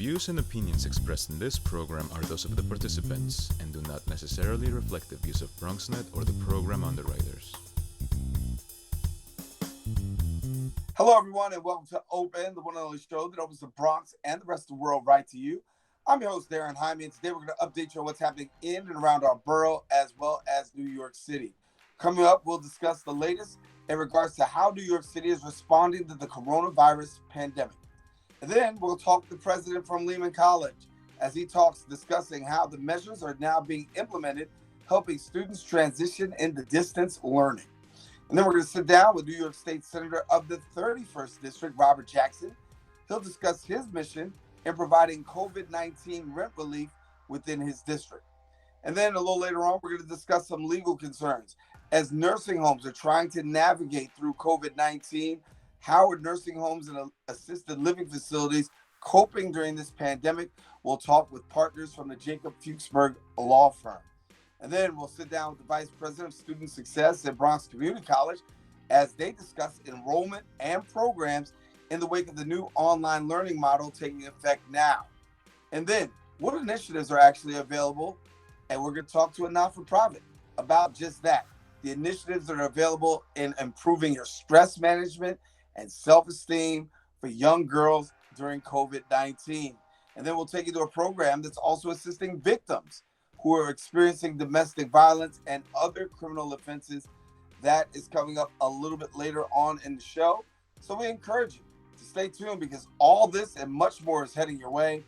views and opinions expressed in this program are those of the participants and do not necessarily reflect the views of BronxNet or the program underwriters. Hello, everyone, and welcome to Open, the one and only show that opens the Bronx and the rest of the world right to you. I'm your host, Daren Jaime, and today we're going to update you on what's happening in and around our borough as well as New York City. Coming up, we'll discuss the latest in regards to how New York City is responding to the coronavirus pandemic. And then we'll talk to the president from Lehman College as he talks discussing how the measures are now being implemented, helping students transition into distance learning. And then we're going to sit down with New York State Senator of the 31st District, Robert Jackson. He'll discuss his mission in providing COVID-19 rent relief within his district. And then a little later on, we're going to discuss some legal concerns. As nursing homes are trying to navigate through COVID-19, how are nursing homes and assisted living facilities coping during this pandemic? We'll talk with partners from the Fuchsberg Law Firm. And then we'll sit down with the Vice President of Student Success at Bronx Community College as they discuss enrollment and programs in the wake of the new online learning model taking effect now. And then what initiatives are actually available? And we're going to talk to a not-for-profit about just that. The initiatives that are available in improving your stress management and self-esteem for young girls during COVID-19. And then we'll take you to a program that's also assisting victims who are experiencing domestic violence and other criminal offenses. That is coming up a little bit later on in the show. So we encourage you to stay tuned because all this and much more is heading your way.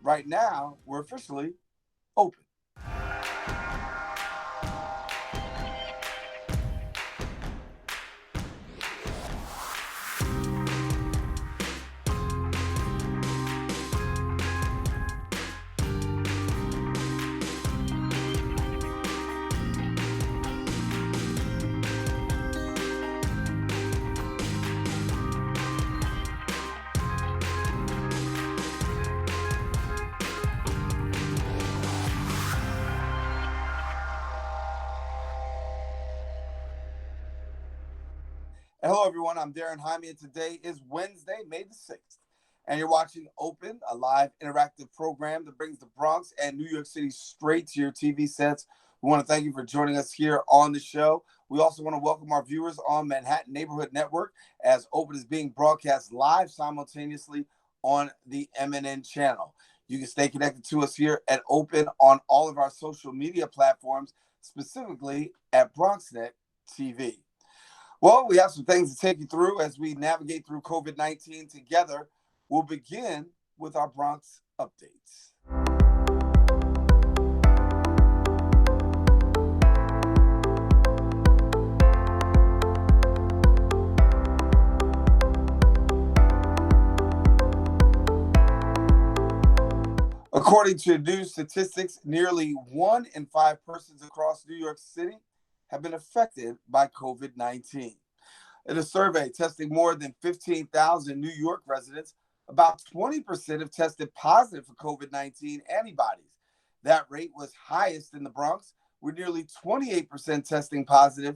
Right now, we're officially open. Hello, everyone. I'm Daren Jaime, and today is Wednesday, May the 6th. And you're watching Open, a live interactive program that brings the Bronx and New York City straight to your TV sets. We want to thank you for joining us here on the show. We also want to welcome our viewers on Manhattan Neighborhood Network as Open is being broadcast live simultaneously on the MNN channel. You can stay connected to us here at Open on all of our social media platforms, specifically at BronxNet TV. Well, we have some things to take you through as we navigate through COVID-19 together. We'll begin with our Bronx updates. According to new statistics, nearly 1 in 5 persons across New York City have been affected by COVID-19. In a survey testing more than 15,000 New York residents, about 20% have tested positive for COVID-19 antibodies. That rate was highest in the Bronx, with nearly 28% testing positive.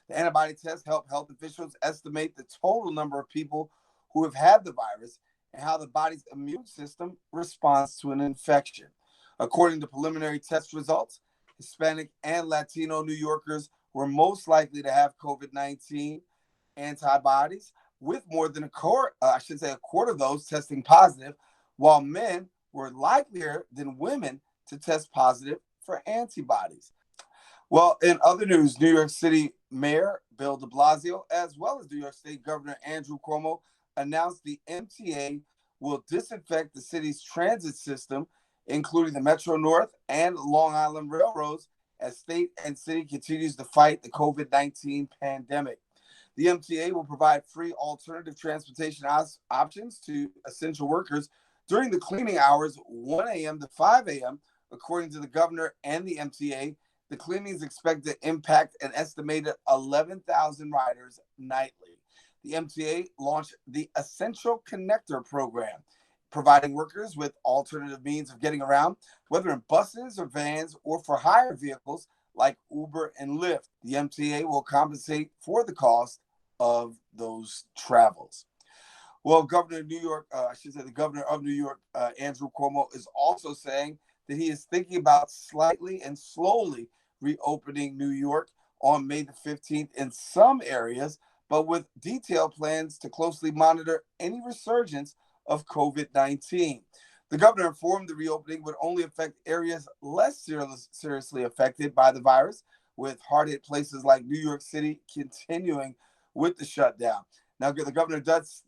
The antibody test helped health officials estimate the total number of people who have had the virus and how the body's immune system responds to an infection. According to preliminary test results, Hispanic and Latino New Yorkers were most likely to have COVID-19 antibodies, with more than a quarter of those testing positive, while men were likelier than women to test positive for antibodies. Well, in other news, New York City Mayor Bill de Blasio, as well as New York State Governor Andrew Cuomo, announced the MTA will disinfect the city's transit system, including the Metro North and Long Island railroads, as state and city continues to fight the COVID-19 pandemic. The MTA will provide free alternative transportation options to essential workers during the cleaning hours, 1 a.m. to 5 a.m. According to the governor and the MTA, the cleaning is expected to impact an estimated 11,000 riders nightly. The MTA launched the Essential Connector program, providing workers with alternative means of getting around, whether in buses or vans or for hire vehicles like Uber and Lyft. The MTA will compensate for the cost of those travels. Well, Governor of New York, I should say the governor of New York, Andrew Cuomo, is also saying that he is thinking about slightly and slowly reopening New York on May the 15th in some areas, but with detailed plans to closely monitor any resurgence of COVID-19. The governor informed the reopening would only affect areas less seriously affected by the virus, with hard-hit places like New York City continuing with the shutdown. Now, the governor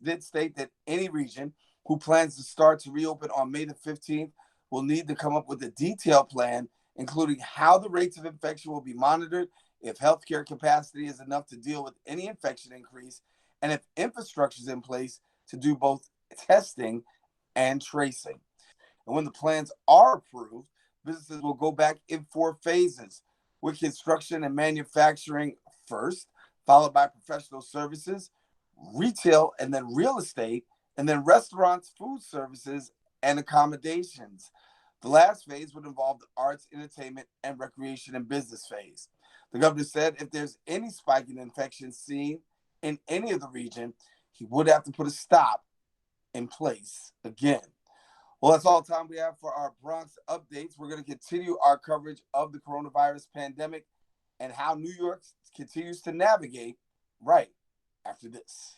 did state that any region who plans to start to reopen on May the 15th will need to come up with a detailed plan, including how the rates of infection will be monitored, if healthcare capacity is enough to deal with any infection increase, and if infrastructure is in place to do both testing and tracing. And when the plans are approved, businesses will go back in 4 phases, with construction and manufacturing first, followed by professional services, retail, and then real estate, and then restaurants, food services, and accommodations. The last phase would involve the arts, entertainment, and recreation and business phase. The governor said if there's any spike in infections seen in any of the region, he would have to put a stop in place again. Well, that's all the time we have for our Bronx updates. We're going to continue our coverage of the coronavirus pandemic and how New York continues to navigate right after this.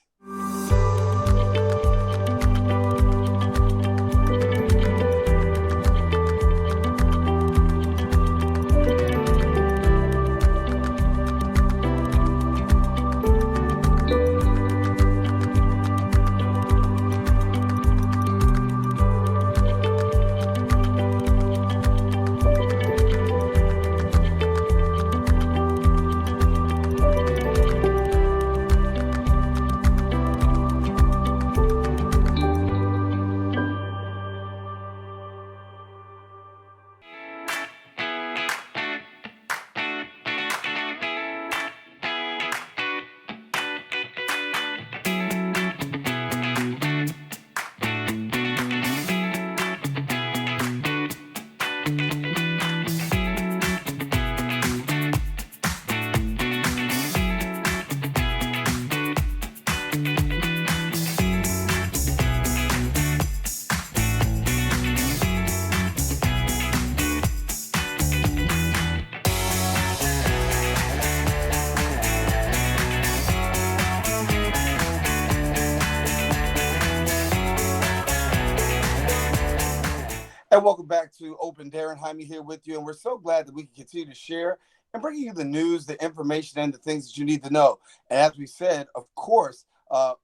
And welcome back to Open. Daren Jaime here with you, and we're so glad that we can continue to share and bring you the news, the information, and the things that you need to know. And as we said, of course,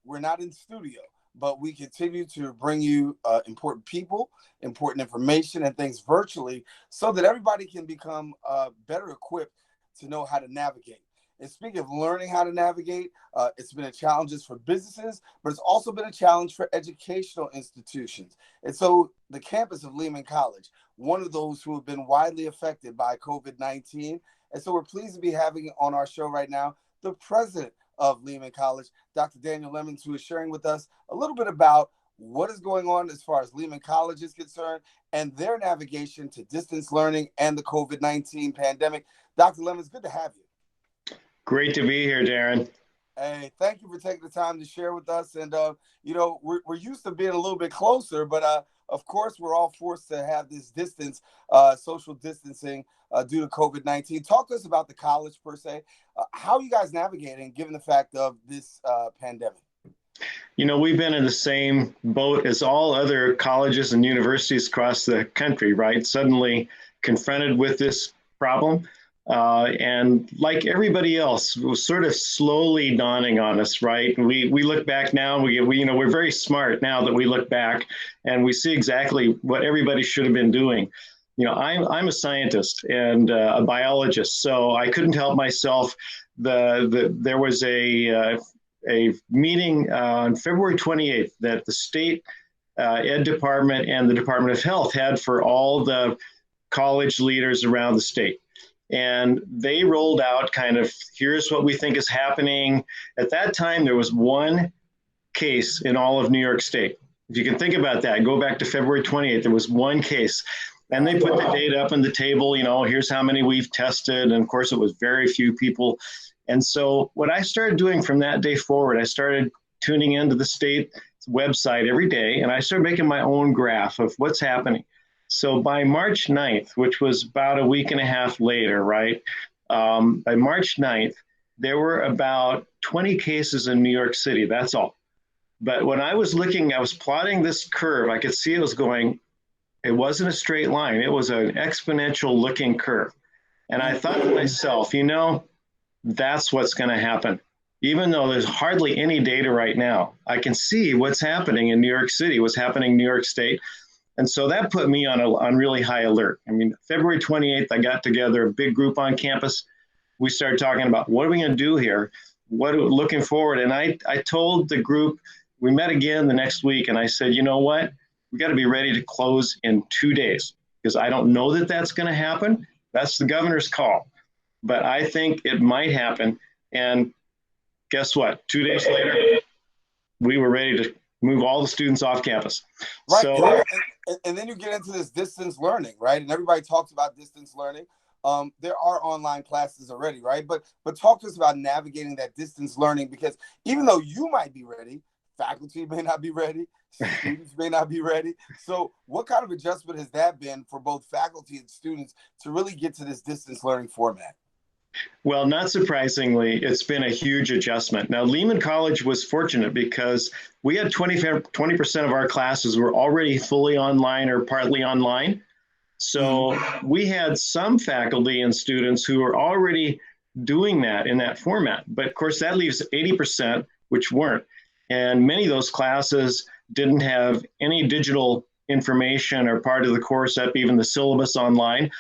we're not in studio, but we continue to bring you important people, important information, and things virtually so that everybody can become better equipped to know how to navigate. And speaking of learning how to navigate, it's been a challenge for businesses, but it's also been a challenge for educational institutions. And so the campus of Lehman College, one of those who have been widely affected by COVID-19. And so we're pleased to be having on our show right now the president of Lehman College, Dr. Daniel Lemons, who is sharing with us a little bit about what is going on as far as Lehman College is concerned and their navigation to distance learning and the COVID-19 pandemic. Dr. Lemons, good to have you. Great to be here, Daren. Hey, thank you for taking the time to share with us. And, we're used to being a little bit closer, but of course, we're all forced to have this distance, social distancing due to COVID-19. Talk to us about the college per se. How are you guys navigating given the fact of this pandemic? You know, we've been in the same boat as all other colleges and universities across the country, right? Suddenly confronted with this problem. And like everybody else, it was sort of slowly dawning on us, right? We look back now, we're very smart now that we look back and we see exactly what everybody should have been doing. You know, I'm a scientist and a biologist, so I couldn't help myself. There was a meeting on February 28th that the state ed department and the Department of Health had for all the college leaders around the state. And they rolled out kind of, here's what we think is happening. At that time, there was one case in all of New York State. If you can think about that, go back to February 28th, there was one case. And they put the data up on the table, here's how many we've tested. And of course, it was very few people. And so what I started doing from that day forward, I started tuning into the state website every day, and I started making my own graph of what's happening. So by March 9th, which was about a week and a half later, right? By March 9th, there were about 20 cases in New York City, that's all. But when I was looking, I was plotting this curve, I could see it was going, it wasn't a straight line, it was an exponential looking curve. And I thought to myself, you know, that's what's going to happen. Even though there's hardly any data right now, I can see what's happening in New York City, what's happening in New York State. And so that put me on really high alert. I mean, February 28th, I got together a big group on campus. We started talking about what are we going to do here? What are we looking forward? And I told the group, we met again the next week, and I said, you know what? We got to be ready to close in 2 days, because I don't know that that's going to happen. That's the governor's call. But I think it might happen. And guess what? 2 days later, we were ready to move all the students off campus. Right. So, and then you get into this distance learning, right? And everybody talks about distance learning. There are online classes already, right? But talk to us about navigating that distance learning, because even though you might be ready, faculty may not be ready, students may not be ready. So what kind of adjustment has that been for both faculty and students to really get to this distance learning format? well, not surprisingly, it's been a huge adjustment. Now, Lehman College was fortunate because we had 20% of our classes were already fully online or partly online. So we had some faculty and students who were already doing that in that format. But of course, that leaves 80%, which weren't. And many of those classes didn't have any digital information or part of the course up, even the syllabus online.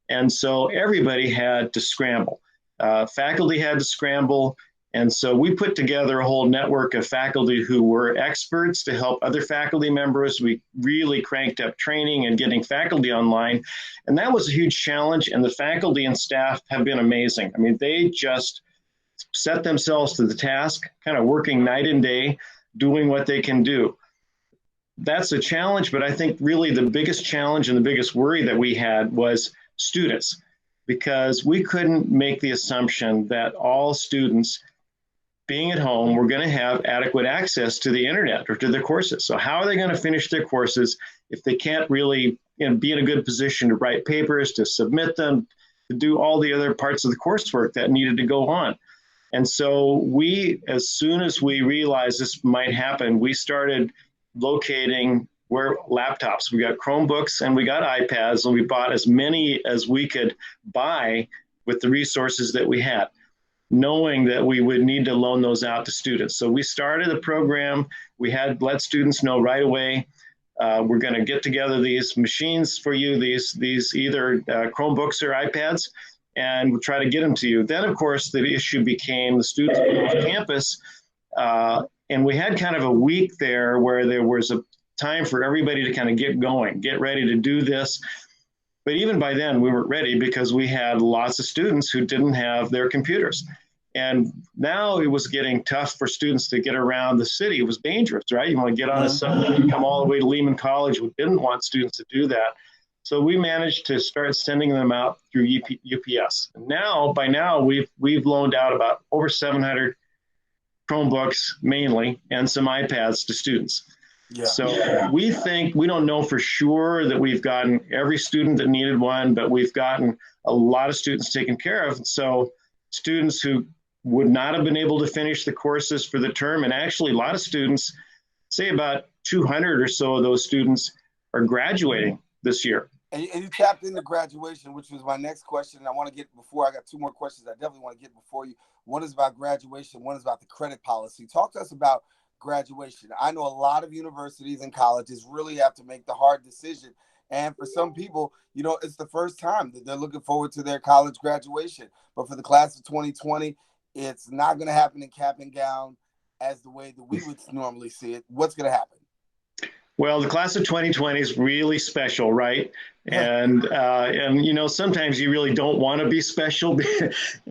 And so everybody had to scramble. Faculty had to scramble. And so we put together a whole network of faculty who were experts to help other faculty members. We really cranked up training and getting faculty online. And that was a huge challenge. And the faculty and staff have been amazing. I mean, they just set themselves to the task, kind of working night and day, doing what they can do. That's a challenge, but I think really the biggest challenge and the biggest worry that we had was students, because we couldn't make the assumption that all students being at home were going to have adequate access to the internet or to their courses. So how are they going to finish their courses if they can't really be in a good position to write papers, to submit them, to do all the other parts of the coursework that needed to go on? And so we, as soon as we realized this might happen, we started locating where laptops. We got Chromebooks and we got iPads, and we bought as many as we could buy with the resources that we had, knowing that we would need to loan those out to students. So we started a program. We had let students know right away, we're going to get together these machines for you, these either Chromebooks or iPads, and we'll try to get them to you. Then, of course, the issue became the students off campus, and we had kind of a week there where there was a time for everybody to kind of get going, get ready to do this. But even by then, we weren't ready because we had lots of students who didn't have their computers. And now it was getting tough for students to get around the city. It was dangerous, right? You want to get on a subway and come all the way to Lehman College. We didn't want students to do that. So we managed to start sending them out through UPS. And now, by now, we've loaned out about over 700 Chromebooks mainly and some iPads to students. Yeah. So we think, we don't know for sure that we've gotten every student that needed one, but we've gotten a lot of students taken care of. So students who would not have been able to finish the courses for the term, and actually a lot of students, say about 200 or so of those students are graduating this year. And you tapped into graduation, which was my next question. And I want to get before, I got two more questions I definitely want to get before you. One is about graduation. One is about the credit policy. Talk to us about graduation. I know a lot of universities and colleges really have to make the hard decision. And for some people, you know, it's the first time that they're looking forward to their college graduation. But for the class of 2020, it's not going to happen in cap and gown as the way that we would normally see it. What's going to happen? Well, the class of 2020 is really special, right? And you know, sometimes you really don't want to be special.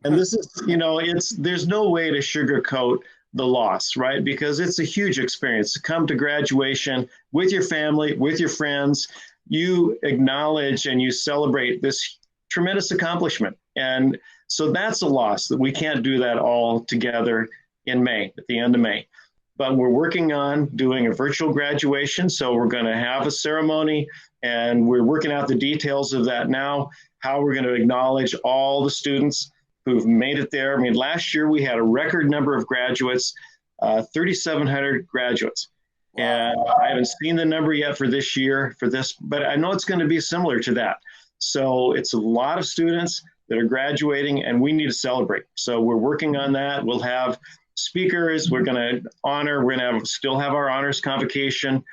And this is, you know, there's no way to sugarcoat the loss, right? Because it's a huge experience to come to graduation with your family, with your friends. You acknowledge and you celebrate this tremendous accomplishment. And so that's a loss that we can't do that all together in May, at the end of May. but we're working on doing a virtual graduation. So we're going to have a ceremony, and we're working out the details of that now, how we're going to acknowledge all the students who've made it there. I mean, last year we had a record number of graduates, 3,700 graduates. Wow. And I haven't seen the number yet for this year for this, but I know it's going to be similar to that. So it's a lot of students that are graduating, and we need to celebrate. So we're working on that. We'll have speakers. We're going to honor. We're going to still have our honors convocation,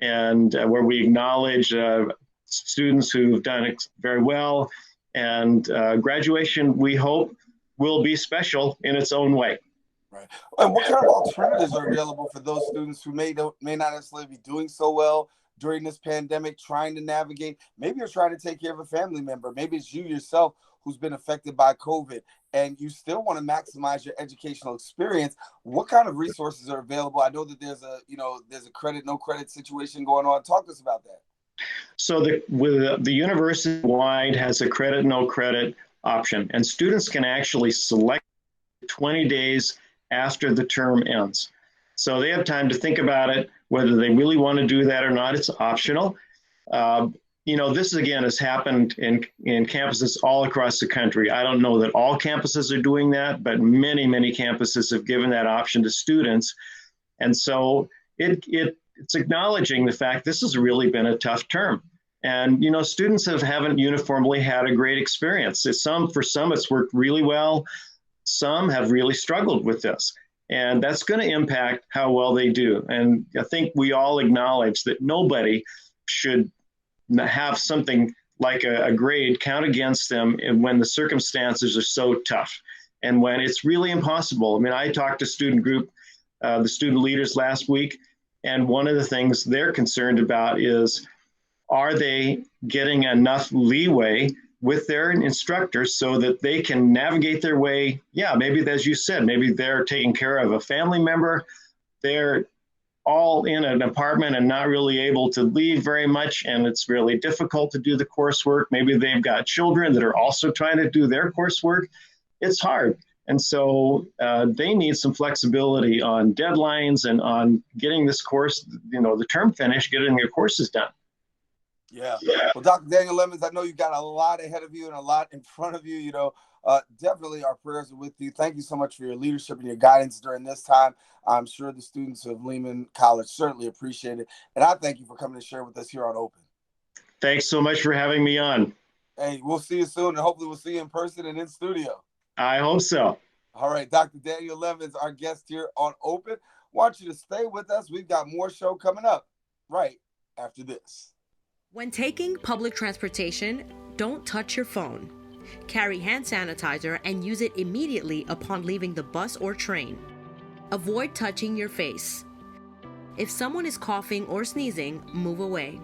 and where we acknowledge students who've done it very well. And graduation, we hope, will be special in its own way. Right. And what kind of alternatives are available for those students who may not necessarily be doing so well during this pandemic, trying to navigate? Maybe you're trying to take care of a family member. Maybe it's you yourself who's been affected by COVID, and you still want to maximize your educational experience. What kind of resources are available? I know that there's a credit, no credit situation going on. Talk to us about that. So the university-wide has a credit, no credit option, and students can actually select 20 days after the term ends. So they have time to think about it, whether they really want to do that or not. It's optional. This again has happened in campuses all across the country. I don't know that all campuses are doing that, but many, many campuses have given that option to students. And so it's acknowledging the fact this has really been a tough term. And, students haven't uniformly had a great experience. For some, it's worked really well. Some have really struggled with this. And that's going to impact how well they do. And I think we all acknowledge that nobody should have something like a grade count against them when the circumstances are so tough and when it's really impossible. I mean, I talked to the student leaders last week, and one of the things they're concerned about is, are they getting enough leeway with their instructors so that they can navigate their way? Yeah, maybe as you said, maybe they're taking care of a family member. They're all in an apartment and not really able to leave very much, and it's really difficult to do the coursework. Maybe they've got children that are also trying to do their coursework. It's hard. And so they need some flexibility on deadlines and on getting this course, the term finished, getting their courses done. Yeah. Well, Dr. Daniel Lemons, I know you got a lot ahead of you and a lot in front of you. Definitely our prayers are with you. Thank you so much for your leadership and your guidance during this time. I'm sure the students of Lehman College certainly appreciate it. And I thank you for coming to share with us here on Open. Thanks so much for having me on. Hey, we'll see you soon, and hopefully we'll see you in person and in studio. I hope so. All right, Dr. Daniel Lemons, our guest here on Open. Want you to stay with us. We've got more show coming up right after this. When taking public transportation, don't touch your phone. Carry hand sanitizer and use it immediately upon leaving the bus or train. Avoid touching your face. If someone is coughing or sneezing, move away.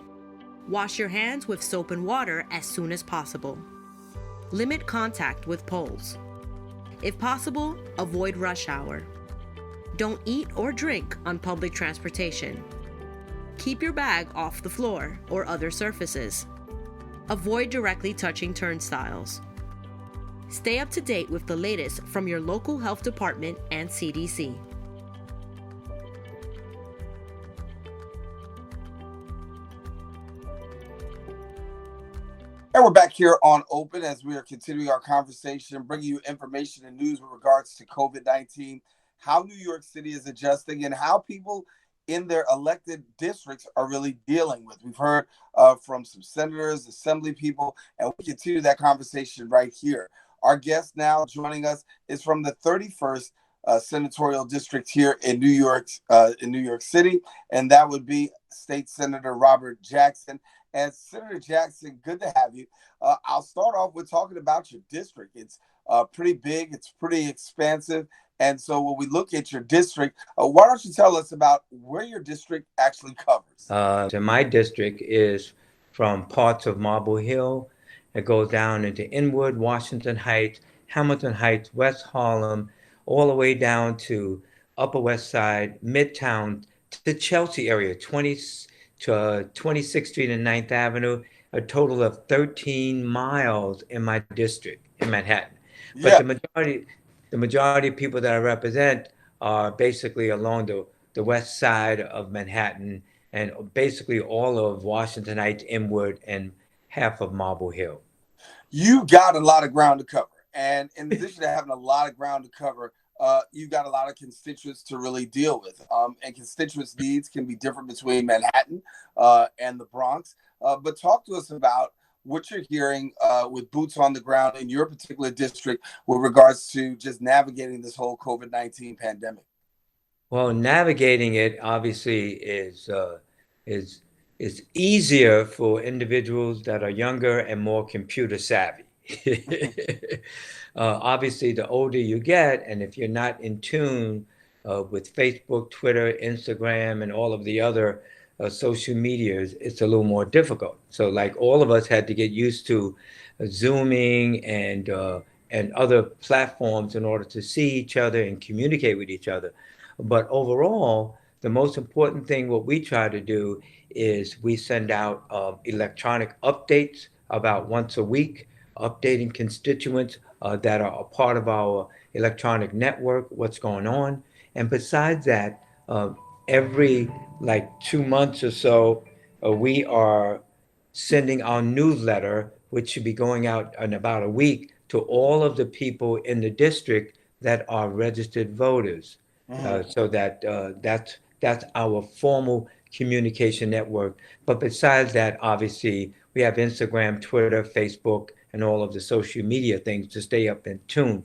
Wash your hands with soap and water as soon as possible. Limit contact with poles. If possible, avoid rush hour. Don't eat or drink on public transportation. Keep your bag off the floor or other surfaces. Avoid directly touching turnstiles. Stay up to date with the latest from your local health department and CDC. And we're back here on Open as we are continuing our conversation, bringing you information and news with regards to COVID-19, how New York City is adjusting, and how people in their elected districts are really dealing with. We've heard from some senators, assembly people, and we continue that conversation right here. Our guest now joining us is from the 31st senatorial district here in New York City, and that would be State Senator Robert Jackson. And Senator Jackson, good to have you. I'll start off with talking about your district. It's pretty big, it's pretty expansive. And so when we look at your district, why don't you tell us about where your district actually covers? So my district is from parts of Marble Hill. It goes down into Inwood, Washington Heights, Hamilton Heights, West Harlem, all the way down to Upper West Side, Midtown, to the Chelsea area, 26th Street and 9th Avenue, a total of 13 miles in my district in Manhattan. But the majority of people that I represent are basically along the the west side of Manhattan, and basically all of Washington Heights, Inwood, and half of Marble Hill. You got a lot of ground to cover. And in addition to having a lot of ground to cover, you got a lot of constituents to really deal with. And constituents' needs can be different between Manhattan and the Bronx. But talk to us about what you're hearing with boots on the ground in your particular district with regards to just navigating this whole COVID-19 pandemic. Well, navigating it obviously is easier for individuals that are younger and more computer savvy. Obviously, the older you get, and if you're not in tune with Facebook, Twitter, Instagram, and all of the other social medias, it's a little more difficult. So, like all of us had to get used to Zooming and other platforms in order to see each other and communicate with each other. But overall, the most important thing, what we try to do is we send out electronic updates about once a week, updating constituents that are a part of our electronic network, what's going on. And besides that, every like 2 months or so, we are sending our newsletter, which should be going out in about a week, to all of the people in the district that are registered voters. So that's our formal communication network. But besides that, obviously, we have Instagram, Twitter, Facebook, and all of the social media things to stay up in tune.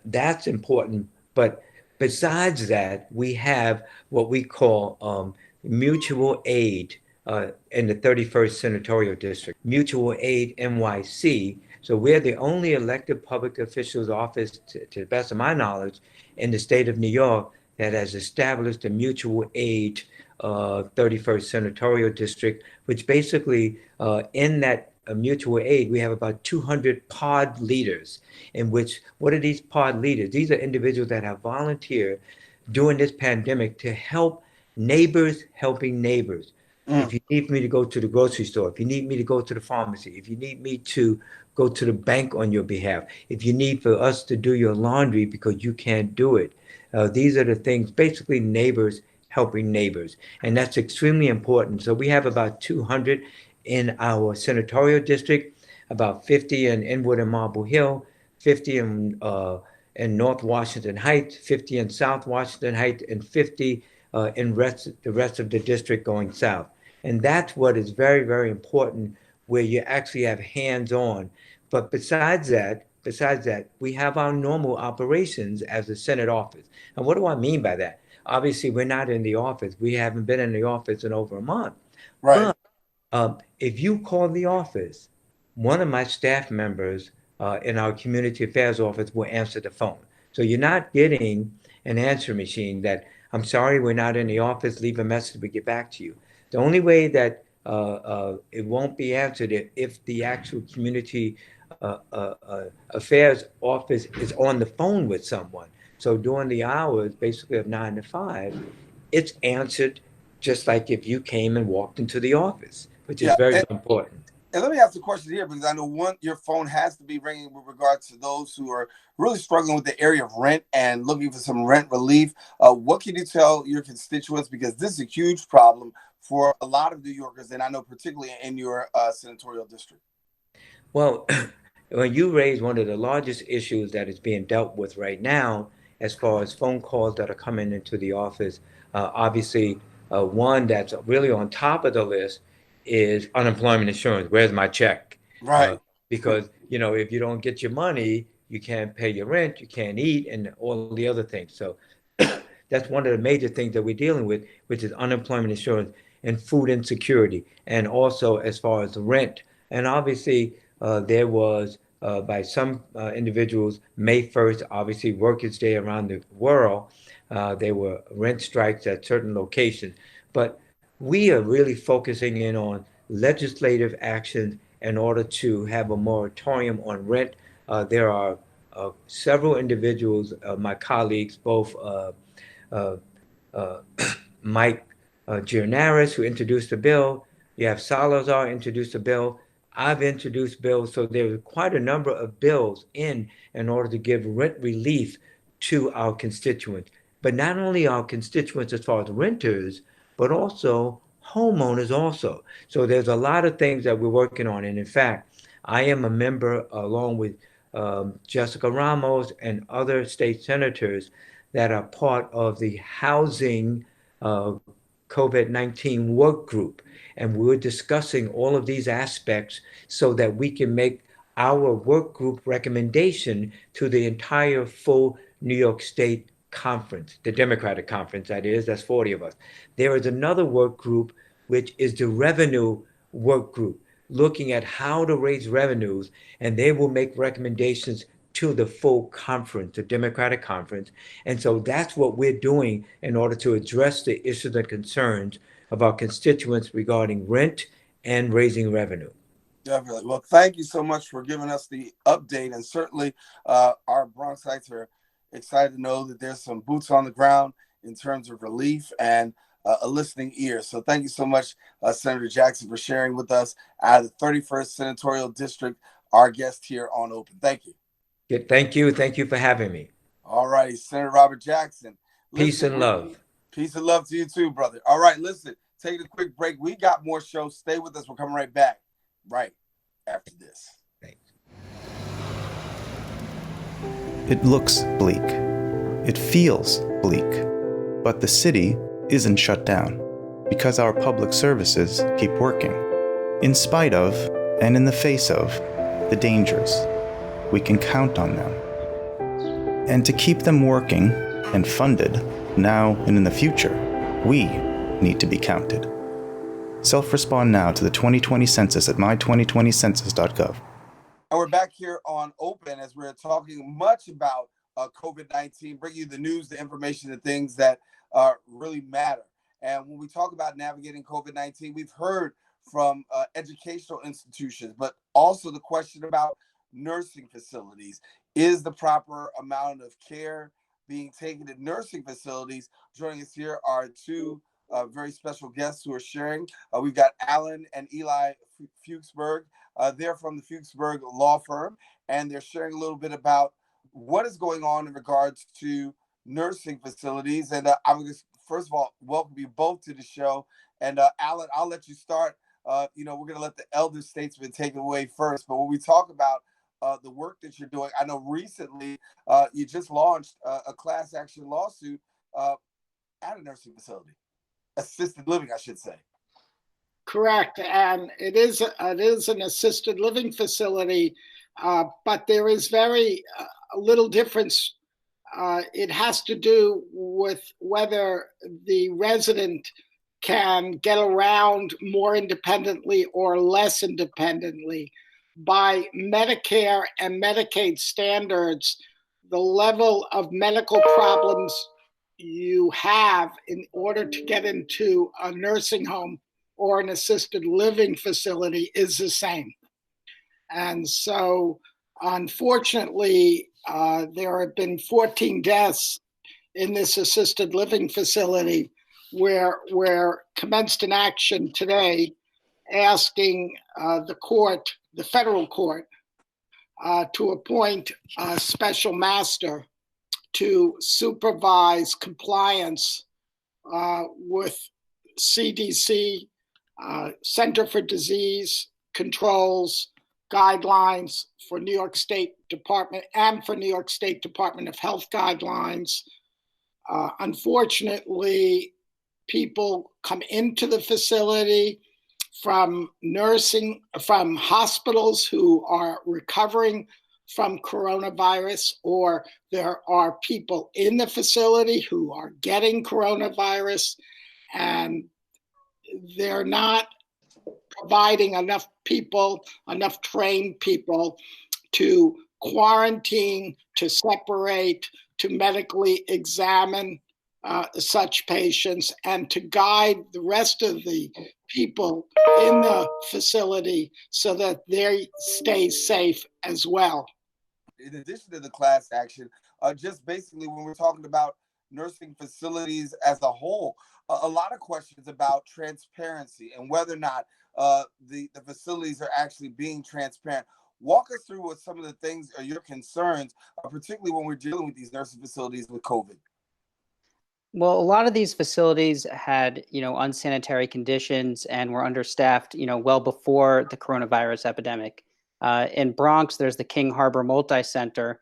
That's important. But besides that, we have what we call mutual aid in the 31st Senatorial District, Mutual Aid NYC. So we're the only elected public officials office, to the best of my knowledge, in the state of New York that has established a mutual aid 31st Senatorial District, which basically in that mutual aid, we have about 200 pod leaders, in which, what are these pod leaders? These are individuals that have volunteered during this pandemic to help neighbors helping neighbors. If you need me to go to the grocery store, if you need me to go to the pharmacy, if you need me to go to the bank on your behalf, if you need for us to do your laundry because you can't do it, these are the things, basically neighbors helping neighbors. And that's extremely important. So we have about 200 in our senatorial district, about 50 in Inwood and Marble Hill, 50 in North Washington Heights, 50 in South Washington Heights, and 50 in the rest of the district going south. And that's what is very, very important, where you actually have hands-on. But besides that, we have our normal operations as a Senate office. And what do I mean by that? Obviously, we're not in the office. We haven't been in the office in over a month. Right. But if you call the office, one of my staff members in our community affairs office will answer the phone. So you're not getting an answer machine that, I'm sorry, we're not in the office, leave a message, we get back to you. The only way that it won't be answered if the actual community affairs office is on the phone with someone. So during the hours, basically of 9 to 5, it's answered just like if you came and walked into the office, which is very important. And let me ask the question here, because I know your phone has to be ringing with regards to those who are really struggling with the area of rent and looking for some rent relief. What can you tell your constituents? Because this is a huge problem for a lot of New Yorkers, and I know particularly in your senatorial district. Well, when you raise one of the largest issues that is being dealt with right now, as far as phone calls that are coming into the office, obviously one that's really on top of the list is unemployment insurance. Where's my check? Right. Because, if you don't get your money, you can't pay your rent, you can't eat, and all the other things. So that's one of the major things that we're dealing with, which is unemployment insurance and food insecurity, and also as far as the rent. And obviously, there was, by some individuals, May 1st, obviously Workers' Day around the world, there were rent strikes at certain locations. But we are really focusing in on legislative action in order to have a moratorium on rent. There are several individuals, my colleagues, both Mike Giornaris, who introduced the bill. You have Salazar introduced a bill. I've introduced bills. So there's quite a number of bills in order to give rent relief to our constituents. but not only our constituents as far as renters, but also homeowners also. So there's a lot of things that we're working on. And in fact, I am a member along with Jessica Ramos and other state senators that are part of the housing COVID-19 work group. And we're discussing all of these aspects so that we can make our work group recommendation to the entire full New York State conference, the Democratic conference, that is, that's 40 of us. There is another work group, which is the revenue work group, looking at how to raise revenues, and they will make recommendations to the full conference, the Democratic conference. And so that's what we're doing in order to address the issues and concerns of our constituents regarding rent and raising revenue. Definitely. Well, thank you so much for giving us the update. And certainly our Bronxites are excited to know that there's some boots on the ground in terms of relief and a listening ear. So thank you so much, Senator Jackson, for sharing with us out of the 31st Senatorial District, our guest here on Open. Thank you. Yeah, thank you. Thank you for having me. All righty, Senator Robert Jackson. Peace and love. Peace and love to you too, brother. All right, listen, take a quick break. We got more shows. Stay with us. We're coming right back right after this. Thanks. It looks bleak. It feels bleak. But the city isn't shut down because our public services keep working. In spite of, and in the face of, the dangers, we can count on them. And to keep them working and funded now and in the future, we need to be counted. Self-respond now to the 2020 census at my2020census.gov. And we're back here on Open as we're talking much about COVID-19, bring you the news, the information, the things that really matter. And when we talk about navigating COVID-19, we've heard from educational institutions, but also the question about nursing facilities. Is the proper amount of care being taken in nursing facilities? Joining us here are two very special guests who are sharing. We've got Alan and Eli Fuchsberg. They're from the Fuchsberg Law Firm, and they're sharing a little bit about what is going on in regards to nursing facilities. And I would just, first of all, welcome you both to the show. And Alan, I'll let you start. We're going to let the elder statesman take it away first. But when we talk about the work that you're doing, I know recently you just launched a class action lawsuit at a nursing facility, assisted living, I should say. Correct, and it is an assisted living facility, but there is very little difference. It has to do with whether the resident can get around more independently or less independently. By Medicare and Medicaid standards, the level of medical problems you have in order to get into a nursing home or an assisted living facility is the same. And so, unfortunately, there have been 14 deaths in this assisted living facility where commenced an action today asking the federal court, to appoint a special master to supervise compliance with CDC, Center for Disease Control's guidelines for New York State Department and for New York State Department of Health guidelines. Unfortunately, people come into the facility from hospitals who are recovering from coronavirus, or there are people in the facility who are getting coronavirus, and they're not providing enough trained people to quarantine, to separate, to medically examine such patients, and to guide the rest of the people in the facility so that they stay safe as well. In addition to the class action, just basically when we're talking about nursing facilities as a whole, a lot of questions about transparency and whether or not the facilities are actually being transparent. Walk us through what some of the things are your concerns, particularly when we're dealing with these nursing facilities with COVID. Well, a lot of these facilities had, unsanitary conditions and were understaffed, well before the coronavirus epidemic. In Bronx, there's the King Harbor Multi-Center,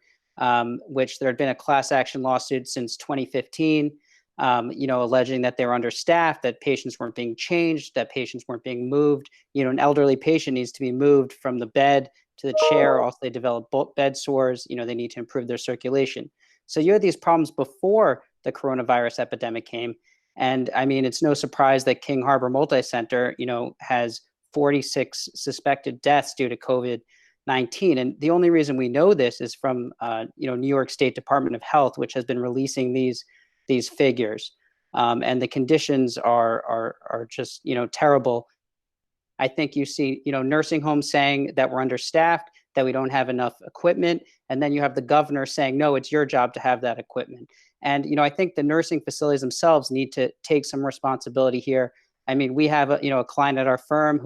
which there had been a class action lawsuit since 2015, alleging that they were understaffed, that patients weren't being changed, that patients weren't being moved. An elderly patient needs to be moved from the bed to the chair. Also, they develop bed sores. They need to improve their circulation. So you had these problems before the coronavirus epidemic came. And I mean, it's no surprise that King Harbor Multi-Center, has 46 suspected deaths due to COVID-19. And the only reason we know this is from, New York State Department of Health, which has been releasing these figures. And the conditions are just, terrible. I think you see, nursing homes saying that we're understaffed, that we don't have enough equipment. And then you have the governor saying, no, it's your job to have that equipment. And, I think the nursing facilities themselves need to take some responsibility here. I mean, we have a client at our firm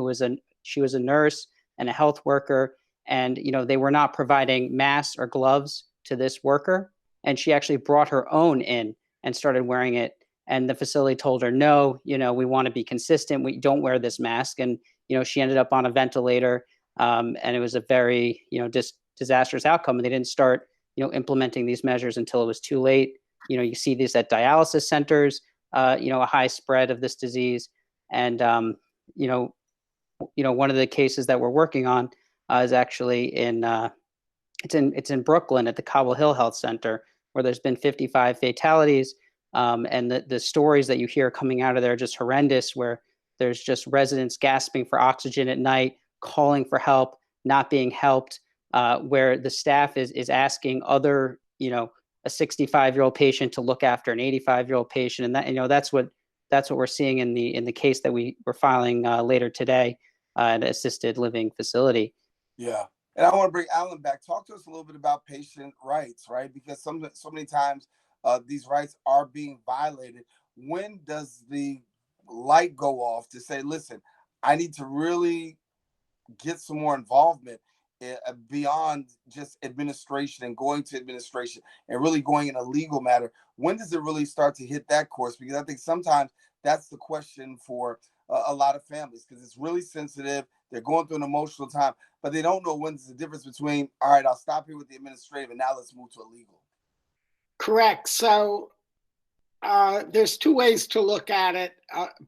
she was a nurse and a health worker, and, they were not providing masks or gloves to this worker. And she actually brought her own in and started wearing it. And the facility told her, no, we want to be consistent. We don't wear this mask. And, she ended up on a ventilator. And it was a very, disastrous outcome. And they didn't start, implementing these measures until it was too late. You see this at dialysis centers, a high spread of this disease. And, one of the cases that we're working on is actually it's in Brooklyn at the Cobble Hill Health Center, where there's been 55 fatalities. And the stories that you hear coming out of there are just horrendous, where there's just residents gasping for oxygen at night, calling for help, not being helped, where the staff is asking other, a 65-year-old patient to look after an 85-year-old patient. And that, that's what we're seeing in the case that we're filing later today at an assisted living facility. Yeah. And I want to bring Alan back. Talk to us a little bit about patient rights, right? Because so many times these rights are being violated. When does the light go off to say, listen, I need to really get some more involvement beyond just administration and going to administration and really going in a legal matter? When does it really start to hit that course? Because I think sometimes that's the question for a lot of families, because it's really sensitive. They're going through an emotional time, but they don't know when's the difference between, all right, I'll stop here with the administrative and now let's move to a legal. Correct. So there's two ways to look at it,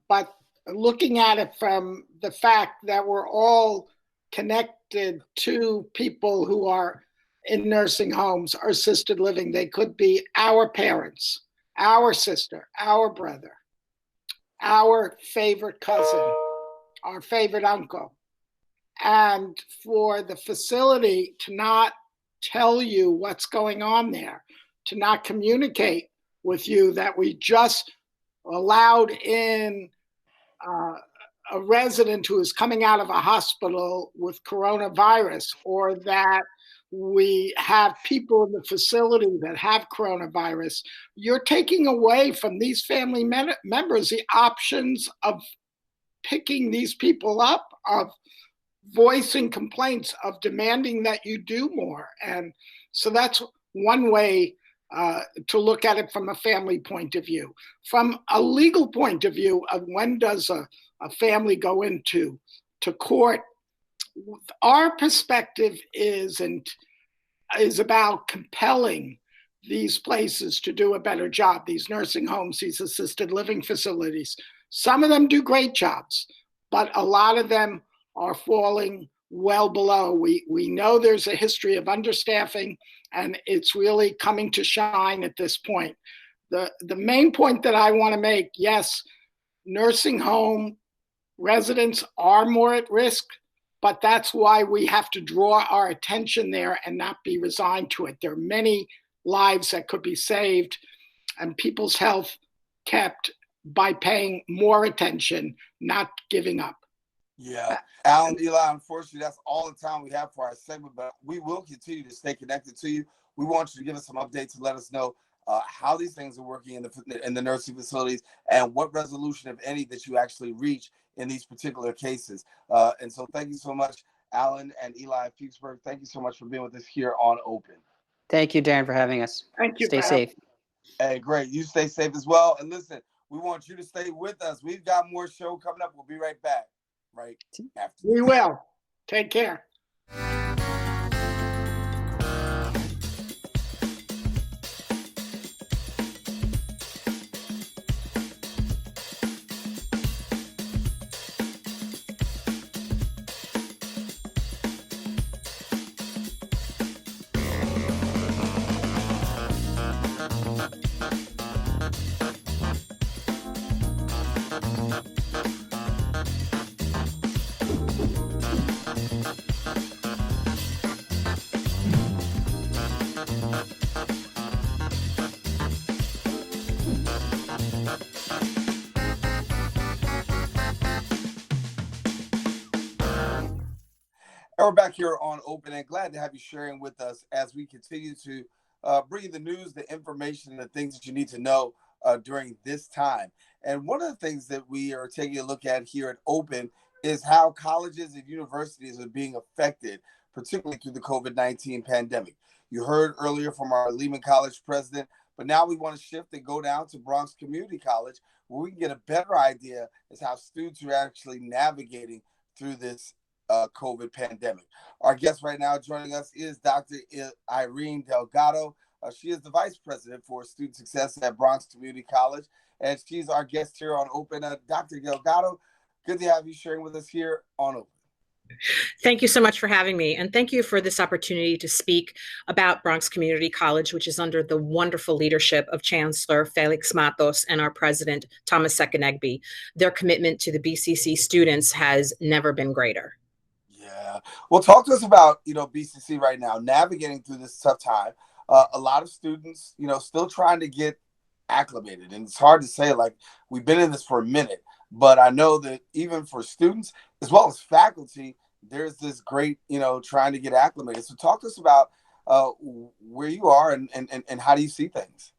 but looking at it from the fact that we're all connected to people who are in nursing homes or assisted living. They could be our parents, our sister, our brother, our favorite cousin, our favorite uncle. And for the facility to not tell you what's going on there, to not communicate with you that we just allowed in a resident who is coming out of a hospital with coronavirus, or that we have people in the facility that have coronavirus, you're taking away from these family members the options of picking these people up, of voicing complaints, of demanding that you do more. And so that's one way to look at it from a family point of view. From a legal point of view of when does a family go into court, our perspective is about compelling these places to do a better job, these nursing homes, these assisted living facilities. Some of them do great jobs, but a lot of them are falling well below. We know there's a history of understaffing, and it's really coming to shine at this point. The main point that I want to make, yes, nursing home residents are more at risk, but that's why we have to draw our attention there and not be resigned to it. There are many lives that could be saved and people's health kept by paying more attention, not giving up. Yeah. Alan, Eli, unfortunately, that's all the time we have for our segment, but we will continue to stay connected to you. We want you to give us some updates and let us know how these things are working in the nursing facilities and what resolution, if any, that you actually reach in these particular cases. And so thank you so much, Alan and Eli Fuchsberg. Thank you so much for being with us here on Open. Thank you, Darren, for having us. Thank you. Stay safe. Hey, great. You stay safe as well. And listen, we want you to stay with us. We've got more show coming up. We'll be right back right after We this. will. Take care. And we're back here on Open and glad to have you sharing with us as we continue to bring you the news, the information, and the things that you need to know during this time. And one of the things that we are taking a look at here at Open is how colleges and universities are being affected, particularly through the COVID-19 pandemic. You heard earlier from our Lehman College president, but now we want to shift and go down to Bronx Community College, where we can get a better idea as how students are actually navigating through this COVID pandemic. Our guest right now joining us is Dr. Irene Delgado. She is the Vice President for Student Success at Bronx Community College, and she's our guest here on Open. Dr. Delgado, good to have you sharing with us here on Open. Thank you so much for having me. And thank you for this opportunity to speak about Bronx Community College, which is under the wonderful leadership of Chancellor Felix Matos and our president, Thomas Sekenegbe. Their commitment to the BCC students has never been greater. Yeah. Well, talk to us about, BCC right now, navigating through this tough time. A lot of students, still trying to get acclimated. And it's hard to say, like, we've been in this for a minute. But I know that even for students, as well as faculty, there's this great, trying to get acclimated. So talk to us about where you are and how do you see things?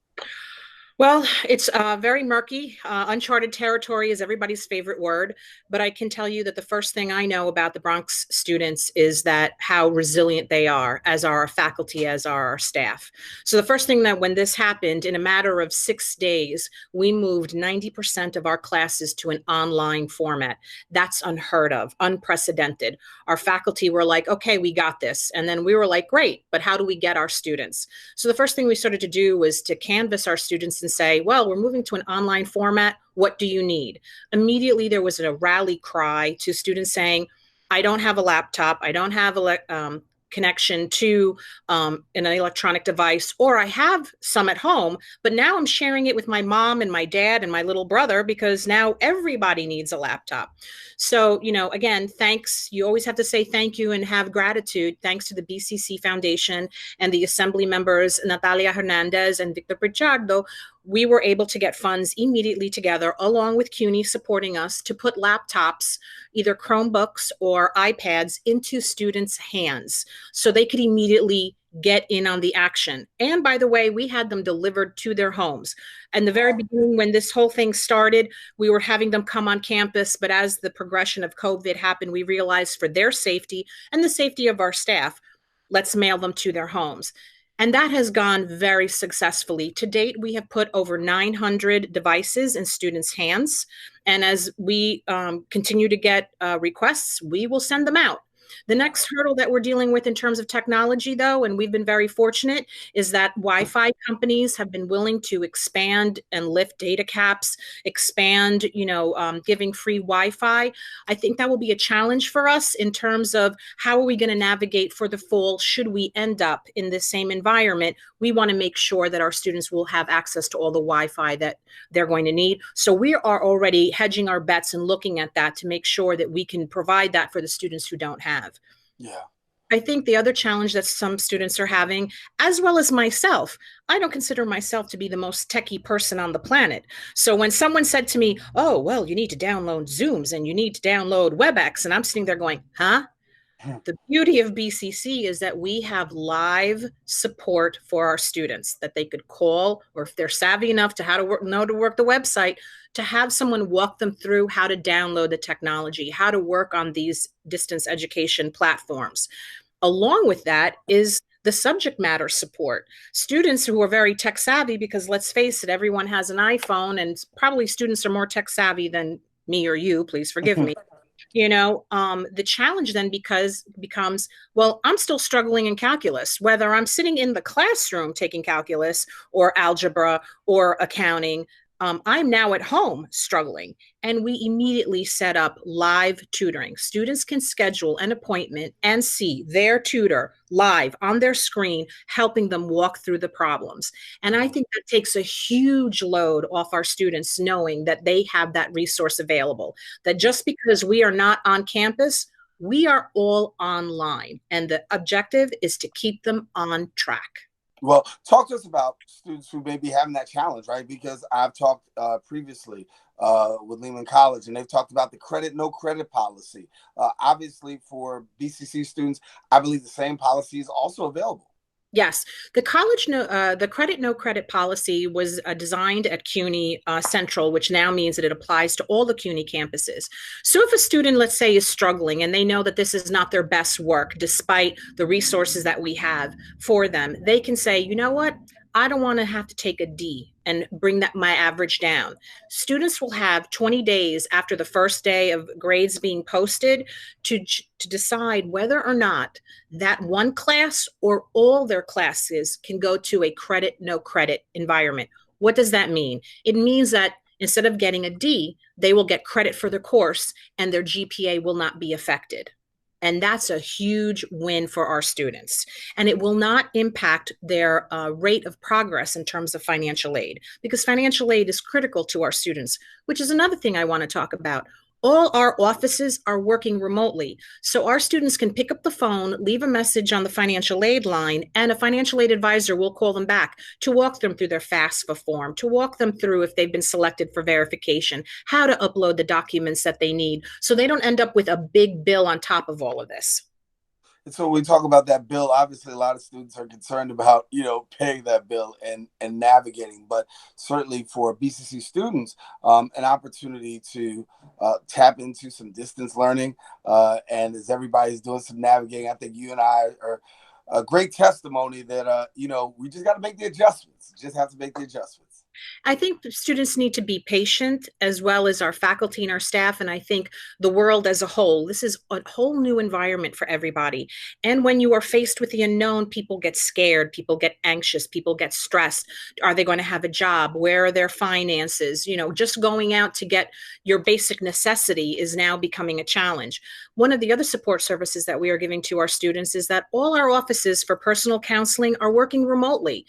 Well, it's very murky. Uncharted territory is everybody's favorite word, but I can tell you that the first thing I know about the Bronx students is that how resilient they are, as are our faculty, as are our staff. So the first thing that when this happened, in a matter of 6 days, we moved 90% of our classes to an online format. That's unheard of, unprecedented. Our faculty were like, okay, we got this. And then we were like, great, but how do we get our students? So the first thing we started to do was to canvass our students and say, well, we're moving to an online format. What do you need? Immediately, there was a rally cry to students saying, I don't have a laptop. I don't have a connection to an electronic device, or I have some at home, but now I'm sharing it with my mom and my dad and my little brother because now everybody needs a laptop. So, again, thanks. You always have to say thank you and have gratitude. Thanks to the BCC Foundation and the assembly members, Natalia Hernandez and Victor Pichardo, we were able to get funds immediately together, along with CUNY supporting us, to put laptops, either Chromebooks or iPads, into students' hands so they could immediately get in on the action. And by the way, we had them delivered to their homes. In the very beginning, when this whole thing started, we were having them come on campus. But as the progression of COVID happened, we realized for their safety and the safety of our staff, let's mail them to their homes. And that has gone very successfully. To date, we have put over 900 devices in students' hands. And as we continue to get requests, we will send them out. The next hurdle that we're dealing with in terms of technology, though, and we've been very fortunate, is that Wi-Fi companies have been willing to expand and lift data caps, expand, giving free Wi-Fi. I think that will be a challenge for us in terms of how are we going to navigate for the fall should we end up in the same environment. We want to make sure that our students will have access to all the Wi-Fi that they're going to need. So we are already hedging our bets and looking at that to make sure that we can provide that for the students who don't have. Yeah. I think the other challenge that some students are having, as well as myself, I don't consider myself to be the most techie person on the planet. So when someone said to me, oh, well, you need to download Zooms and you need to download WebEx, and I'm sitting there going, huh? The beauty of BCC is that we have live support for our students that they could call, or if they're savvy enough to know to work the website, to have someone walk them through how to download the technology, how to work on these distance education platforms. Along with that is the subject matter support. Students who are very tech savvy, because let's face it, everyone has an iPhone, and probably students are more tech savvy than me or you, please forgive me. The challenge then becomes, well, I'm still struggling in calculus, whether I'm sitting in the classroom taking calculus or algebra or accounting. I'm now at home struggling, and we immediately set up live tutoring. Students can schedule an appointment and see their tutor live on their screen, helping them walk through the problems. And I think that takes a huge load off our students, knowing that they have that resource available, that just because we are not on campus, we are all online. And the objective is to keep them on track. Well, talk to us about students who may be having that challenge, right? Because I've talked previously with Lehman College, and they've talked about the credit, no credit policy. Obviously, for BCC students, I believe the same policy is also available. Yes, the credit no credit policy was designed at CUNY Central, which now means that it applies to all the CUNY campuses. So if a student, let's say, is struggling and they know that this is not their best work, despite the resources that we have for them, they can say, you know what? I don't want to have to take a D and bring my average down. Students will have 20 days after the first day of grades being posted to decide whether or not that one class or all their classes can go to a credit, no credit environment. What does that mean? It means that instead of getting a D, they will get credit for the course and their GPA will not be affected. And that's a huge win for our students. And it will not impact their rate of progress in terms of financial aid, because financial aid is critical to our students, which is another thing I want to talk about. All our offices are working remotely. So our students can pick up the phone, leave a message on the financial aid line, and a financial aid advisor will call them back to walk them through their FAFSA form, to walk them through, if they've been selected for verification, how to upload the documents that they need, so they don't end up with a big bill on top of all of this. And so when we talk about that bill, obviously a lot of students are concerned about, paying that bill and navigating. But certainly for BCC students, an opportunity to tap into some distance learning. And as everybody's doing some navigating, I think you and I are a great testimony that, we just got to make the adjustments. Just have to make the adjustments. I think students need to be patient, as well as our faculty and our staff. And I think the world as a whole, this is a whole new environment for everybody. And when you are faced with the unknown, people get scared, people get anxious, people get stressed. Are they going to have a job? Where are their finances? Just going out to get your basic necessity is now becoming a challenge. One of the other support services that we are giving to our students is that all our offices for personal counseling are working remotely.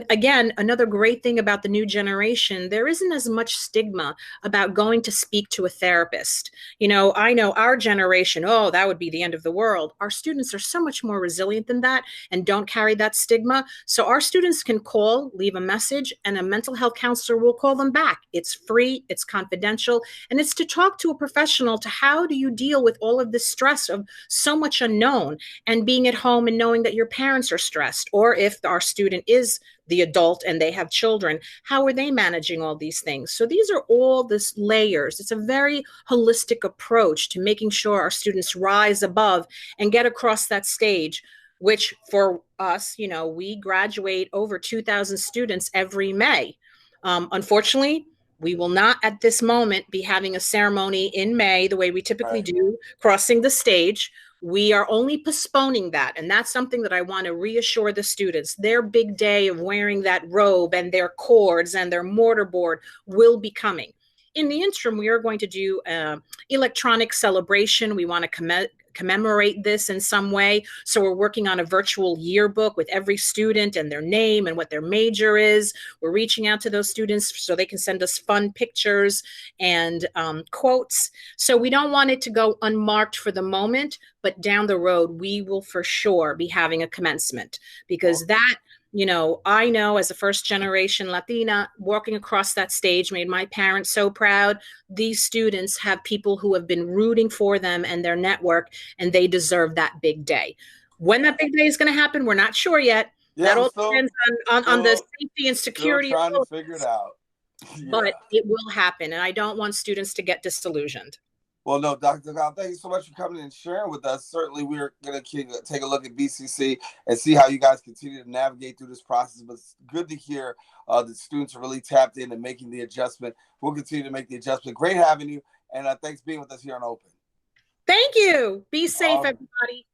Again, another great thing about the new generation, there isn't as much stigma about going to speak to a therapist. I know our generation, that would be the end of the world. Our students are so much more resilient than that and don't carry that stigma. So our students can call, leave a message, and a mental health counselor will call them back. It's free, it's confidential, and it's to talk to a professional to how do you deal with all of this stress of so much unknown and being at home and knowing that your parents are stressed, or if our student is the adult and they have children, how are they managing all these things? So these are all this layers. It's a very holistic approach to making sure our students rise above and get across that stage, which for us, we graduate over 2,000 students every May. Unfortunately, we will not at this moment be having a ceremony in May the way we typically do, crossing the stage. We are only postponing that. And that's something that I want to reassure the students. Their big day of wearing that robe and their cords and their mortarboard will be coming. In the interim, we are going to do electronic celebration. We want to commemorate this in some way. So we're working on a virtual yearbook with every student and their name and what their major is. We're reaching out to those students so they can send us fun pictures and quotes. So we don't want it to go unmarked for the moment, but down the road, we will for sure be having a commencement, because that, I know as a first generation Latina, walking across that stage made my parents so proud. These students have people who have been rooting for them and their network, and they deserve that big day. When that big day is going to happen, we're not sure yet. That all depends on the safety and security. Trying to figure it out. But it will happen, and I don't want students to get disillusioned. Well, no, Dr. Gal, thank you so much for coming and sharing with us. Certainly, we're going to take a look at BCC and see how you guys continue to navigate through this process. But it's good to hear that students are really tapped in and making the adjustment. We'll continue to make the adjustment. Great having you, and thanks for being with us here on Open. Thank you. Be safe, everybody.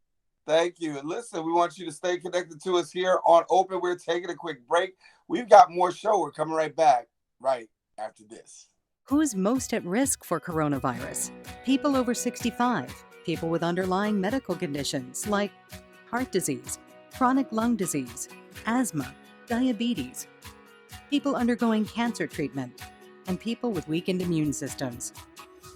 Thank you. And listen, we want you to stay connected to us here on Open. We're taking a quick break. We've got more show. We're coming right back right after this. Who's most at risk for coronavirus? People over 65, people with underlying medical conditions like heart disease, chronic lung disease, asthma, diabetes, people undergoing cancer treatment, and people with weakened immune systems.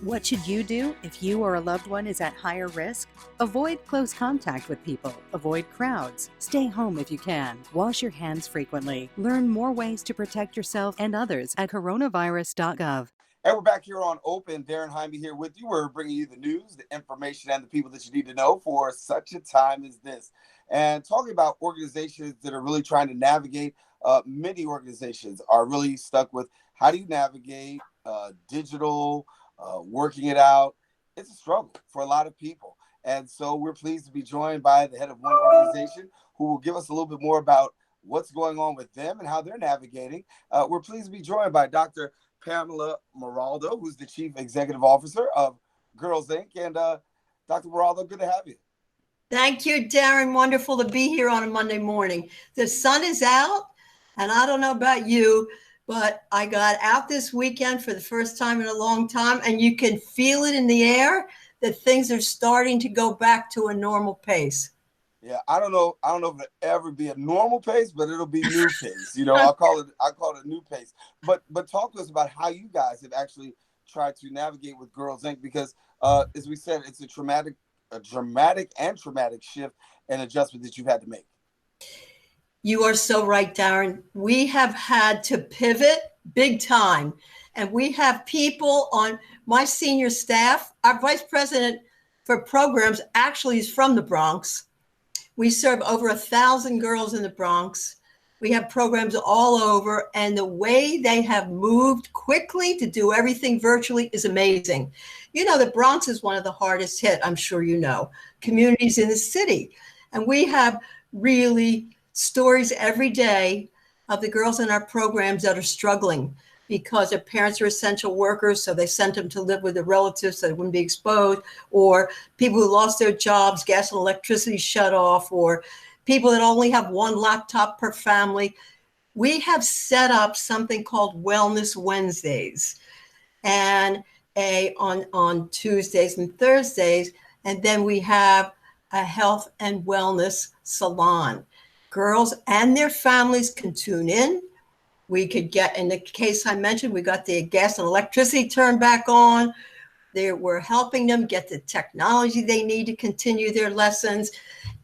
What should you do if you or a loved one is at higher risk? Avoid close contact with people. Avoid crowds. Stay home if you can. Wash your hands frequently. Learn more ways to protect yourself and others at coronavirus.gov. And we're back here on Open. Daren Jaime here with you. We're bringing you the news, the information, and the people that you need to know for such a time as this. And talking about organizations that are really trying to navigate, many organizations are really stuck with how do you navigate digital, working it out. It's a struggle for a lot of people. And so we're pleased to be joined by the head of one organization who will give us a little bit more about what's going on with them and how they're navigating. We're pleased to be joined by Dr. Pamela Moraldo, who's the Chief Executive Officer of Girls Inc. And Dr. Moraldo, good to have you. Thank you, Darren. Wonderful to be here on a Monday morning. The sun is out, and I don't know about you, but I got out this weekend for the first time in a long time, and you can feel it in the air that things are starting to go back to a normal pace. Yeah, I don't know if it'll ever be a normal pace, but it'll be new pace. You know, I call it a new pace. But talk to us about how you guys have actually tried to navigate with Girls Inc. Because as we said, it's a dramatic and traumatic shift and adjustment that you've had to make. You are so right, Darren. We have had to pivot big time. And we have people on my senior staff. Our vice president for programs actually is from the Bronx. We serve over 1,000 girls in the Bronx. We have programs all over, and the way they have moved quickly to do everything virtually is amazing. You know, the Bronx is one of the hardest hit, I'm sure you know, communities in the city. And we have really stories every day of the girls in our programs that are struggling because their parents are essential workers, so they sent them to live with their relatives so they wouldn't be exposed, or people who lost their jobs, gas and electricity shut off, or people that only have one laptop per family. We have set up something called Wellness Wednesdays, and on Tuesdays and Thursdays, and then we have a health and wellness salon. Girls and their families can tune in. We could get, in the case I mentioned, we got the gas and electricity turned back on. We're helping them get the technology they need to continue their lessons.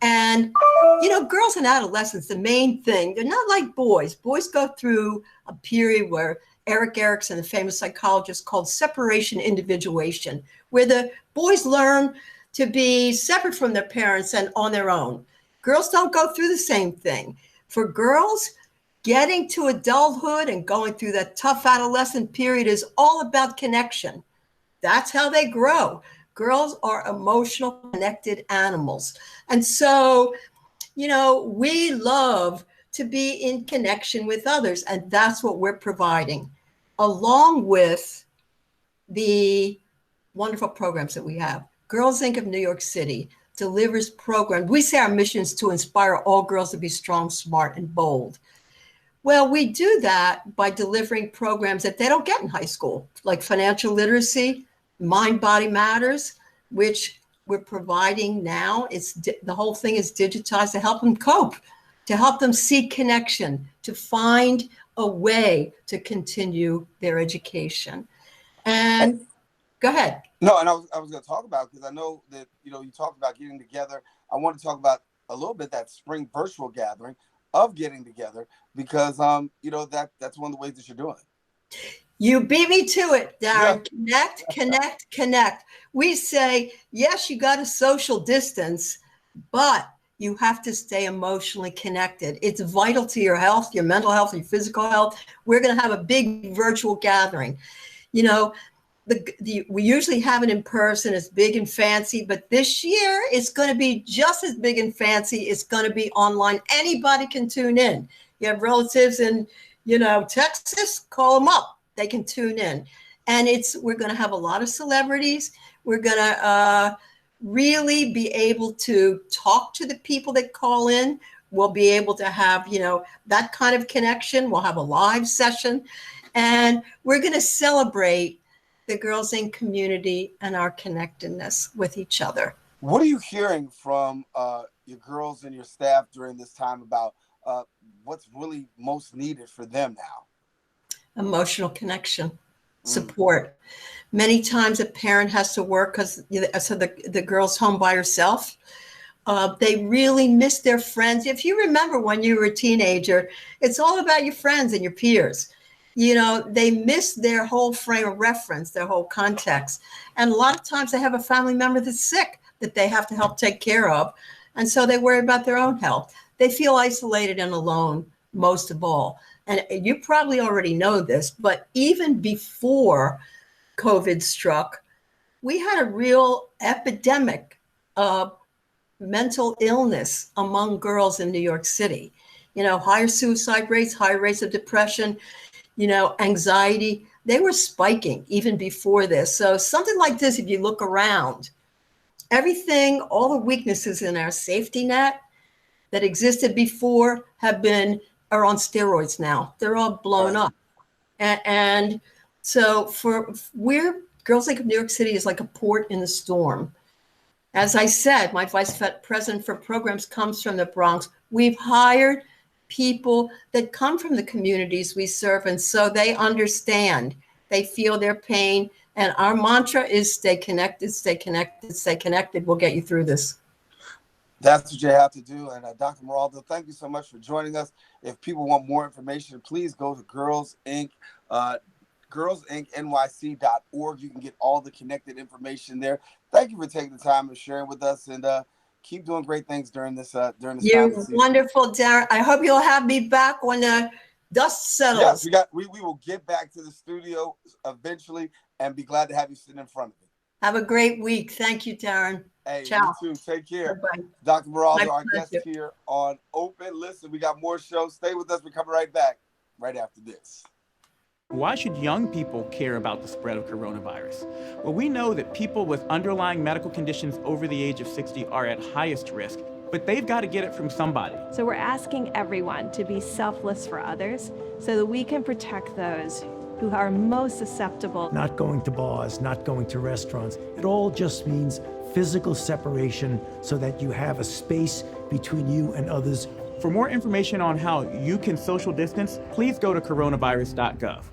And, you know, girls and adolescents, the main thing, they're not like boys. Boys go through a period where Erik Erikson, the famous psychologist, called separation individuation, where the boys learn to be separate from their parents and on their own. Girls don't go through the same thing. For girls, getting to adulthood and going through that tough adolescent period is all about connection. That's how they grow. Girls are emotional, connected animals. And so, you know, we love to be in connection with others, and that's what we're providing, along with the wonderful programs that we have. Girls Inc. of New York City delivers programs. We say our mission is to inspire all girls to be strong, smart, and bold. Well, we do that by delivering programs that they don't get in high school, like financial literacy, Mind Body Matters, which we're providing now. The whole thing is digitized to help them cope, to help them seek connection, to find a way to continue their education. And go ahead. No, and I was going to talk about, because I know that, you know, you talked about getting together. I want to talk about a little bit that spring virtual gathering of getting together, because you know, that's one of the ways that you're doing it. You beat me to it, Darren. Yeah. Connect. We say, yes, you got to social distance, but you have to stay emotionally connected. It's vital to your health, your mental health, your physical health. We're going to have a big virtual gathering. You know, we usually have it in person. It's big and fancy, but this year it's going to be just as big and fancy. It's going to be online. Anybody can tune in. You have relatives in, Texas, call them up. They can tune in. And we're going to have a lot of celebrities. We're going to really be able to talk to the people that call in. We'll be able to have, that kind of connection. We'll have a live session, and we're going to celebrate the Girls Inc. community and our connectedness with each other. What are you hearing from your girls and your staff during this time about what's really most needed for them now? Emotional connection, support. Many times a parent has to work because the girl's home by herself. They really miss their friends. If you remember when you were a teenager, it's all about your friends and your peers. They miss their whole frame of reference, their whole context. And a lot of times they have a family member that's sick that they have to help take care of. And so they worry about their own health. They feel isolated and alone most of all. And you probably already know this, but even before COVID struck, we had a real epidemic of mental illness among girls in New York City. Higher suicide rates, higher rates of depression, anxiety. They were spiking even before this. So something like this, if you look around, everything, all the weaknesses in our safety net that existed before are on steroids now. They're all blown up. And so Girls Inc. of New York City is like a port in the storm. As I said, my vice president for programs comes from the Bronx. We've hired people that come from the communities we serve, and so they understand. They feel their pain, and our mantra is stay connected, stay connected, stay connected. We'll get you through this. That's what you have to do. And Dr. Moraldo, thank you so much for joining us. If people want more information, please go to Girls Inc. girlsincnyc.org. You can get all the connected information there. Thank you for taking the time and sharing with us, and keep doing great things during this time. You're wonderful, Darren. I hope you'll have me back when the dust settles. Yes, we will get back to the studio eventually, and be glad to have you sitting in front of me. Have a great week. Thank you, Darren. Hey, ciao. You too. Take care. Bye-bye. Dr. Moraldo, our pleasure. guest here on Open. Listen, we got more shows. Stay with us. We're coming right back right after this. Why should young people care about the spread of coronavirus? Well, we know that people with underlying medical conditions over the age of 60 are at highest risk, but they've got to get it from somebody. So we're asking everyone to be selfless for others so that we can protect those who are most susceptible. Not going to bars, not going to restaurants. It all just means physical separation so that you have a space between you and others. For more information on how you can social distance, please go to coronavirus.gov.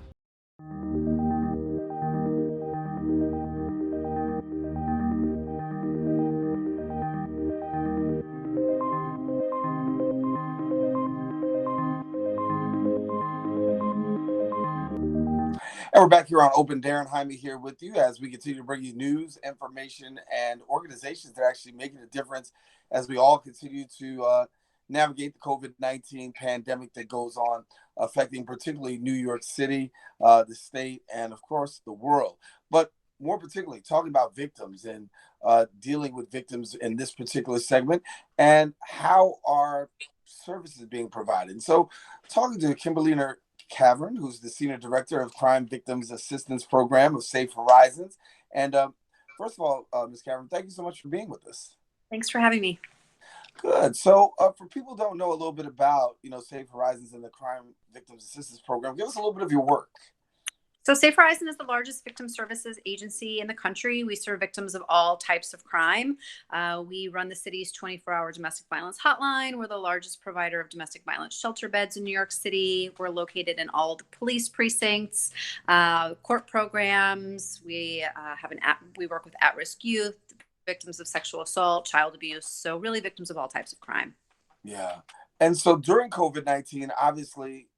And we're back here on Open. Daren Jaime here with you as we continue to bring you news, information, and organizations that are actually making a difference as we all continue to navigate the COVID-19 pandemic that goes on, affecting particularly New York City, the state, and of course the world. But more particularly, talking about victims and dealing with victims in this particular segment, and how are services being provided. And so talking to Kimberly Cavern, who's the Senior Director of Crime Victims Assistance Program of Safe Horizons. And first of all, Ms. Cavern, thank you so much for being with us. Thanks for having me. Good. So for people who don't know a little bit about, Safe Horizons and the Crime Victims Assistance Program, give us a little bit of your work. So Safe Horizon is the largest victim services agency in the country. We serve victims of all types of crime. We run the city's 24-hour domestic violence hotline. We're the largest provider of domestic violence shelter beds in New York City. We're located in all of the police precincts, court programs. We have an app. We work with at-risk youth, victims of sexual assault, child abuse. So really victims of all types of crime. Yeah. And so during COVID-19, obviously,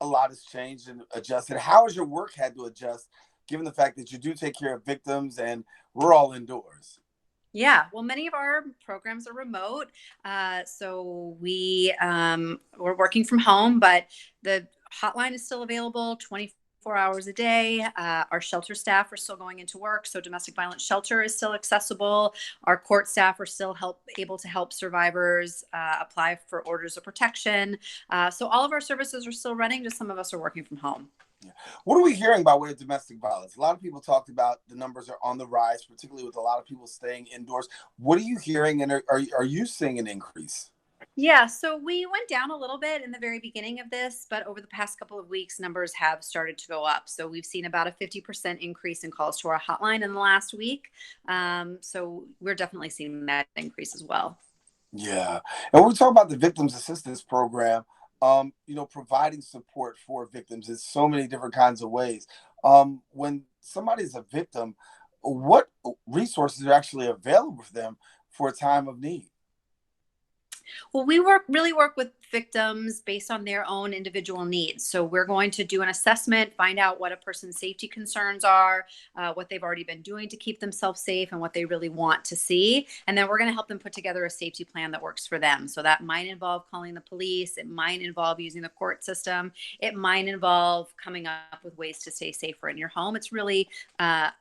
a lot has changed and adjusted. How has your work had to adjust, given the fact that you do take care of victims and we're all indoors? Yeah, well, many of our programs are remote. So we're working from home, but the hotline is still available 24 24 hours a day. Our shelter staff are still going into work, so domestic violence shelter is still accessible. Our court staff are still able to help survivors apply for orders of protection. So all of our services are still running, just some of us are working from home. What are we hearing about way of domestic violence? A lot of people talked about the numbers are on the rise, particularly with a lot of people staying indoors. What are you hearing, and are you seeing an increase? Yeah, so we went down a little bit in the very beginning of this, but over the past couple of weeks, numbers have started to go up. So we've seen about a 50% increase in calls to our hotline in the last week. So we're definitely seeing that increase as well. Yeah. And when we talk about the Victims Assistance Program, providing support for victims in so many different kinds of ways. When somebody's a victim, what resources are actually available for them for a time of need? Well, we really work with victims based on their own individual needs. So we're going to do an assessment, find out what a person's safety concerns are, what they've already been doing to keep themselves safe, and what they really want to see. And then we're going to help them put together a safety plan that works for them. So that might involve calling the police. It might involve using the court system. It might involve coming up with ways to stay safer in your home. It's really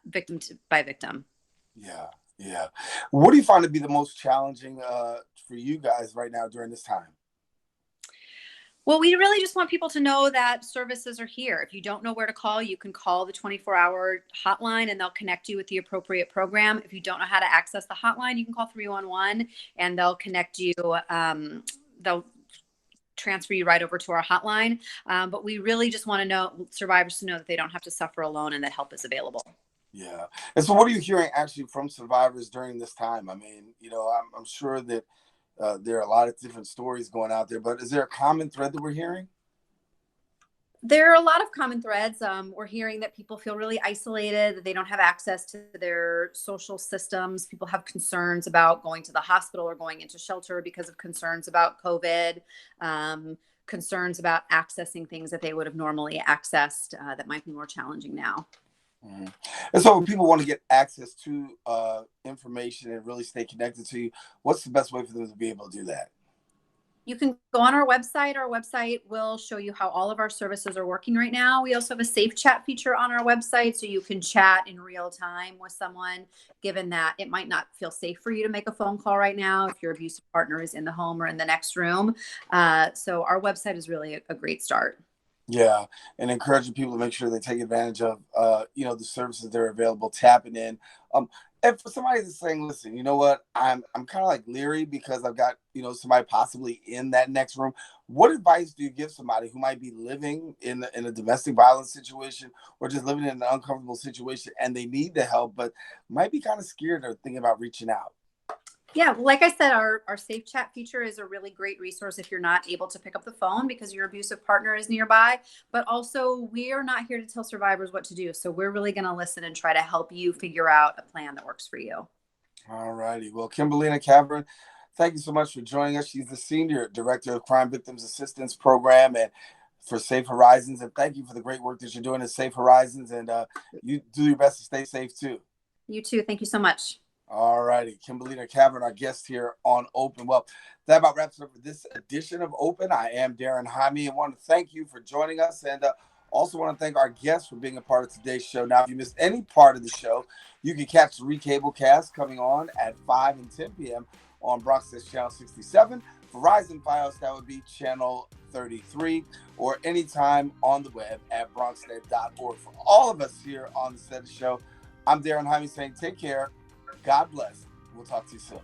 victim by victim. Yeah. Yeah. What do you find to be the most challenging for you guys right now during this time? Well, we really just want people to know that services are here. If you don't know where to call, you can call the 24-hour hotline and they'll connect you with the appropriate program. If you don't know how to access the hotline, you can call 311 and they'll connect you. They'll transfer you right over to our hotline. But we really just want to know survivors to know that they don't have to suffer alone and that help is available. Yeah. And so what are you hearing actually from survivors during this time? I mean, I'm sure that there are a lot of different stories going out there, but is there a common thread that we're hearing? There are a lot of common threads. We're hearing that people feel really isolated, that they don't have access to their social systems. People have concerns about going to the hospital or going into shelter because of concerns about COVID, concerns about accessing things that they would have normally accessed that might be more challenging now. Mm-hmm. And so when people want to get access to information and really stay connected to you, what's the best way for them to be able to do that? You can go on our website. Our website will show you how all of our services are working right now. We also have a safe chat feature on our website, so you can chat in real time with someone, given that it might not feel safe for you to make a phone call right now if your abusive partner is in the home or in the next room. So our website is really a great start. Yeah, and encouraging people to make sure they take advantage of, the services that are available, tapping in. And for somebody that's saying, listen, you know what, I'm kind of like leery because I've got, somebody possibly in that next room. What advice do you give somebody who might be living in a domestic violence situation or just living in an uncomfortable situation and they need the help, but might be kind of scared or thinking about reaching out? Yeah, like I said, our safe chat feature is a really great resource if you're not able to pick up the phone because your abusive partner is nearby. But also, we are not here to tell survivors what to do. So we're really going to listen and try to help you figure out a plan that works for you. All righty. Well, Kimberlina Cavern, thank you so much for joining us. She's the Senior Director of Crime Victims Assistance Program and for Safe Horizons. And thank you for the great work that you're doing at Safe Horizons. And you do your best to stay safe, too. You too. Thank you so much. All righty. Kimberlina Cavern, our guest here on Open. Well, that about wraps it up for this edition of Open. I am Daren Jaime and want to thank you for joining us and also want to thank our guests for being a part of today's show. Now, if you missed any part of the show, you can catch the Recablecast coming on at 5 and 10 p.m. on Bronx Channel 67. Verizon Fios, that would be Channel 33, or anytime on the web at bronxnet.org. For all of us here on the set of the show, I'm Daren Jaime saying take care. God bless. We'll talk to you soon.